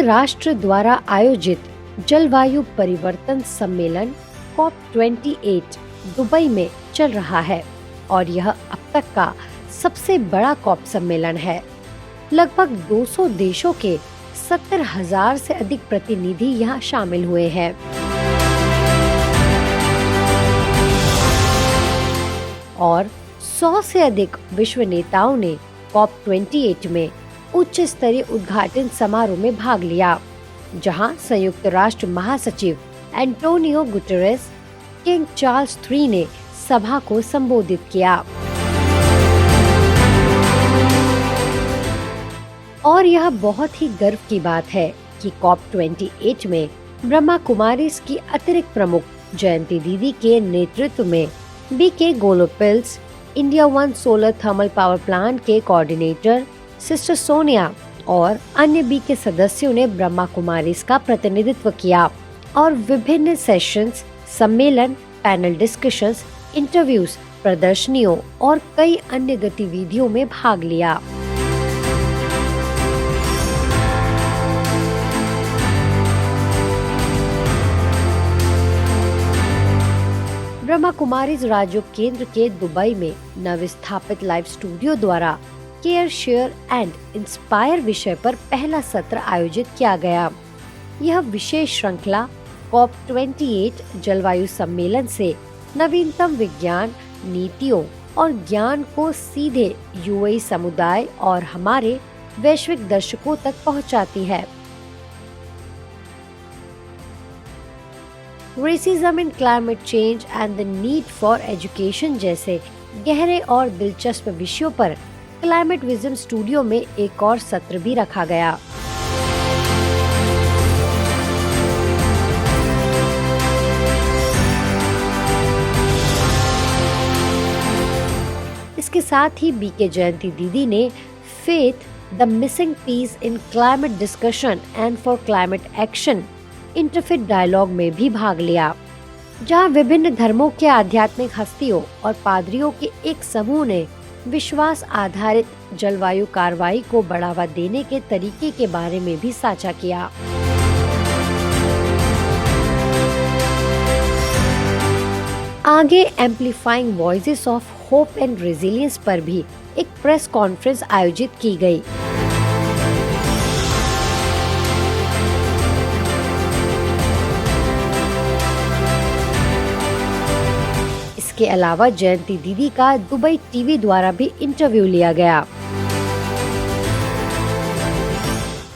राष्ट्र द्वारा आयोजित जलवायु परिवर्तन सम्मेलन COP28 दुबई में चल रहा है और यह अब तक का सबसे बड़ा कॉप सम्मेलन है। लगभग 200 देशों के 70,000 से अधिक प्रतिनिधि यहाँ शामिल हुए हैं। और 100 से अधिक विश्व नेताओं ने COP28 में उच्च स्तरीय उद्घाटन समारोह में भाग लिया, जहां संयुक्त राष्ट्र महासचिव Antonio Guterres king Charles III ने सभा को संबोधित किया। और यह बहुत ही गर्व की बात है कि COP28 में ब्रह्मा कुमारीज की अतिरिक्त प्रमुख जयंती दीदी के नेतृत्व में BK गोलोपिल्स, India 1 solar thermal power plant के कोऑर्डिनेटर सिस्टर सोनिया और अन्य BK सदस्यों ने ब्रह्मा कुमारीज का प्रतिनिधित्व किया और विभिन्न सेशंस, सम्मेलन, पैनल डिस्कशंस, इंटरव्यूज, प्रदर्शनियों और कई अन्य गतिविधियों में भाग लिया। ब्रह्मा कुमारीज राजयोग केंद्र के दुबई में नवस्थापित लाइव स्टूडियो द्वारा केयर, शेयर एंड इंस्पायर विषय पर पहला सत्र आयोजित किया गया। यह विशेष श्रृंखला COP28 जलवायु सम्मेलन से नवीनतम विज्ञान, नीतियों और ज्ञान को सीधे UAE समुदाय और हमारे वैश्विक दर्शकों तक पहुंचाती है। Racism in climate change and the need for education जैसे गहरे और दिलचस्प विषयों पर क्लाइमेट विजन स्टूडियो में एक और सत्र भी रखा गया। इसके साथ ही BK जयंती दीदी ने faith the missing piece in climate discussion and for climate action interfaith dialogue में भी भाग लिया, जहां विभिन्न धर्मों के आध्यात्मिक हस्तियों और पादरियों के एक समूह ने विश्वास आधारित जलवायु कार्रवाई को बढ़ावा देने के तरीके के बारे में भी साझा किया। आगे एम्प्लीफाइंग voices of hope and resilience पर भी एक प्रेस कॉन्फ्रेंस आयोजित की गई। इसके अलावा जयंती दीदी का दुबई टीवी द्वारा भी इंटरव्यू लिया गया।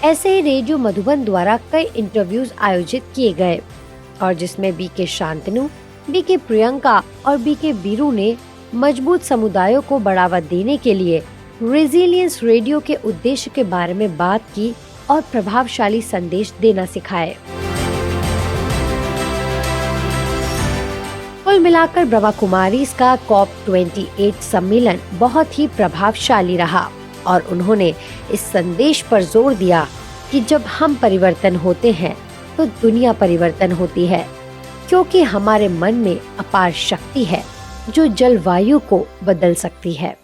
ऐसे ही रेडियो मधुबन द्वारा कई इंटरव्यूज आयोजित किए गए और जिसमें BK शांतनु, BK प्रियंका और BK बीरू ने मजबूत समुदायों को बढ़ावा देने के लिए रेजिलियंस रेडियो के उद्देश्य के बारे में बात की और प्रभावशाली संदेश देना सिखाए। कुल मिलाकर ब्रह्मा कुमारीज का COP28 सम्मेलन बहुत ही प्रभावशाली रहा और उन्होंने इस संदेश पर जोर दिया कि जब हम परिवर्तन होते हैं तो दुनिया परिवर्तन होती है, क्योंकि हमारे मन में अपार शक्ति है जो जलवायु को बदल सकती है।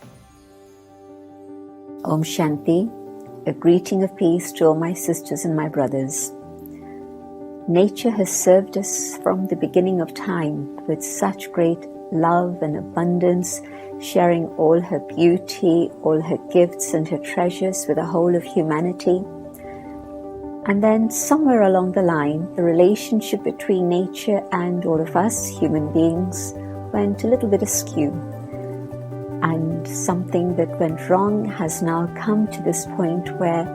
Om Shanti, a greeting of peace to all my sisters and my brothers. Nature has served us from the beginning of time with such great love and abundance, sharing all her beauty, all her gifts and her treasures with the whole of humanity. And then somewhere along the line, the relationship between nature and all of us, human beings, went a little bit askew. And something that went wrong has now come to this point where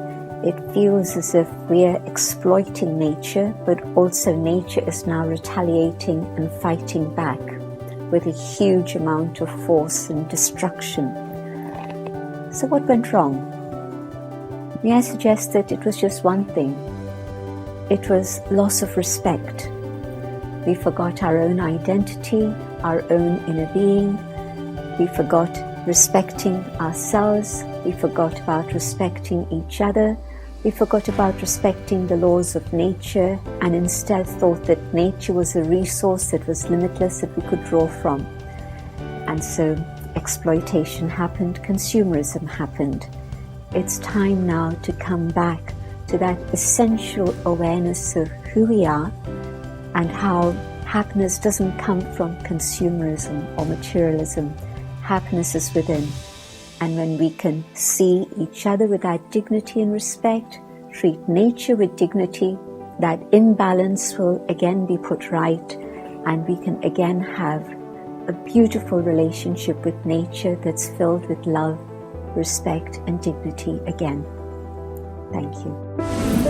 it feels as if we are exploiting nature, but also nature is now retaliating and fighting back with a huge amount of force and destruction. So what went wrong? May I suggest that it was just one thing. It was loss of respect. We forgot our own identity, our own inner being. We forgot respecting ourselves. We forgot about respecting each other. We forgot about respecting the laws of nature and instead thought that nature was a resource that was limitless that we could draw from. And so exploitation happened, consumerism happened. It's time now to come back to that essential awareness of who we are and how happiness doesn't come from consumerism or materialism. Happiness is within. And when we can see each other with that dignity and respect, treat nature with dignity, that imbalance will again be put right, and we can again have a beautiful relationship with nature that's filled with love, respect, and dignity again. Thank you.